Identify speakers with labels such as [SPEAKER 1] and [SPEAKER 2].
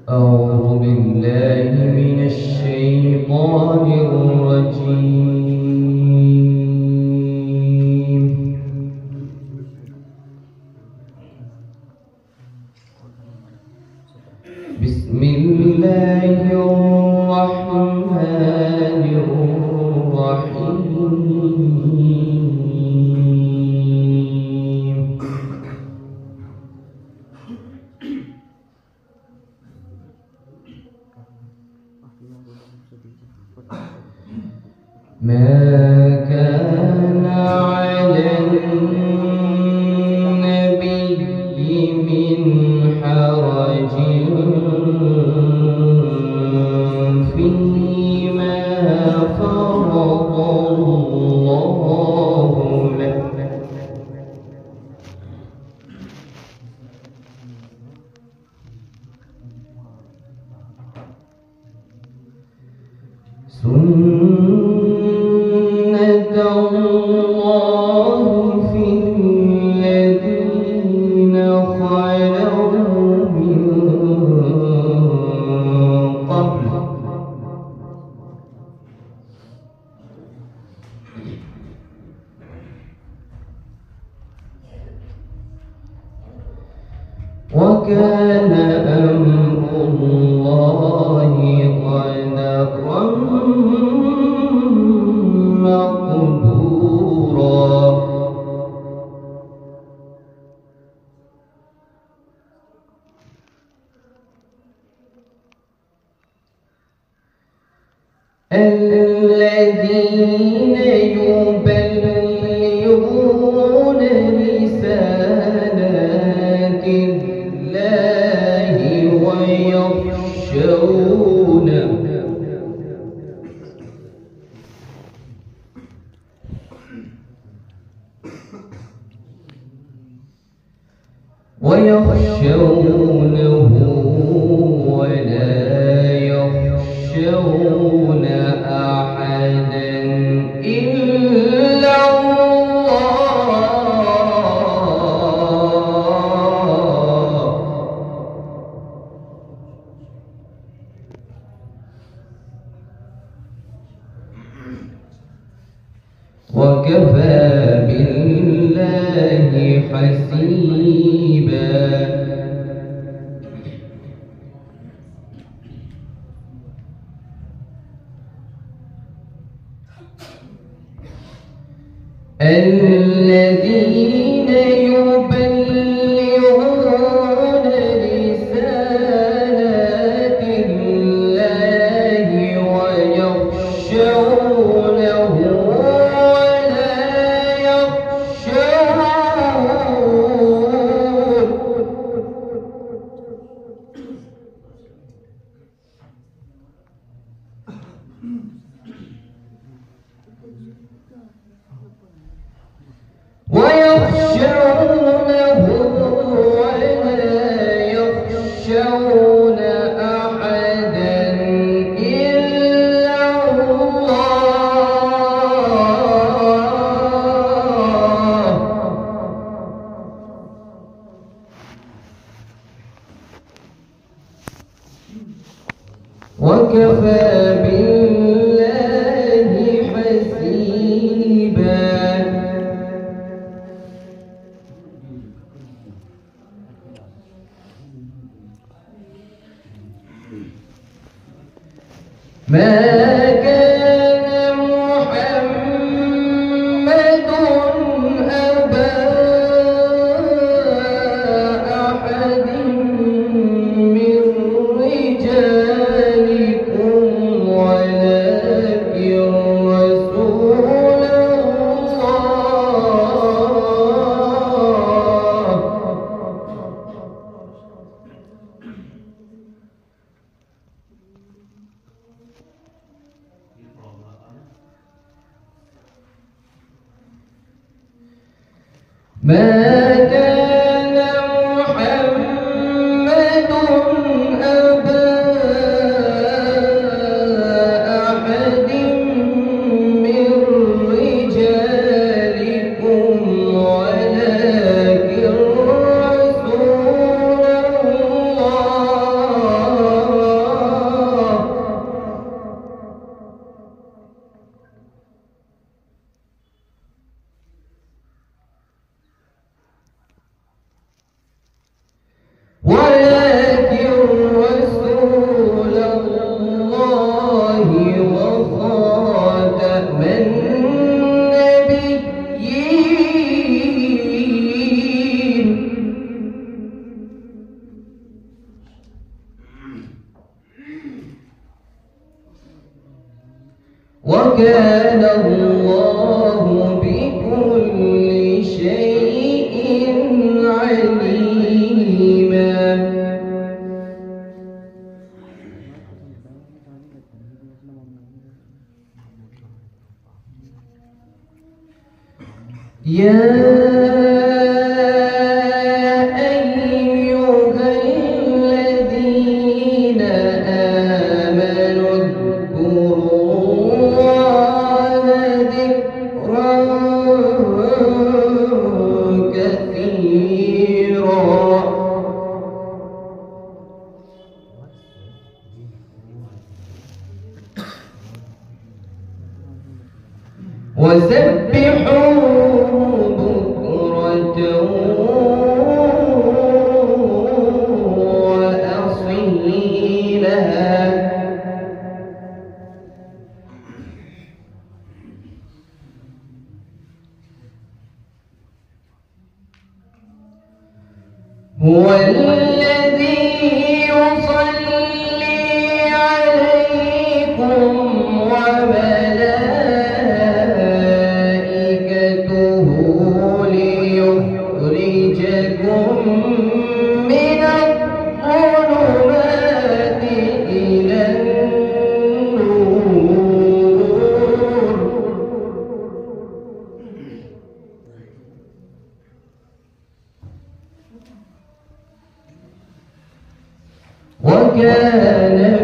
[SPEAKER 1] أعوذ بالله من الشيطان الرجيم. بسم الله الرحمن الرحيم. ما كان على النبي من حرج فيما فرض الله له، سنة الله في الذين خلوا من قبل، وكان أمر الله قدرا مقدورا. الذين يبلغون رسالات الله ويخشونه ولا يخشون أحدا إلا الله، وكفى بالله حسيبا. الذين يبلغون رسالات الله ويخشونه ولا يخشون أحدا إلا الله، وكفى بالله حسيبا. ما كان محمد أبا أحد من رجالكم ولكن رسول الله. ما كان محمد أبا أحد من رجالكم ولكن رسول الله. وكان الله بكل شيء عليما. وسبحوه بكرة وأصيلا. هو الذي يصلي عليكم وملائكته ليخرجكم من الظلمات إلى النور. وكان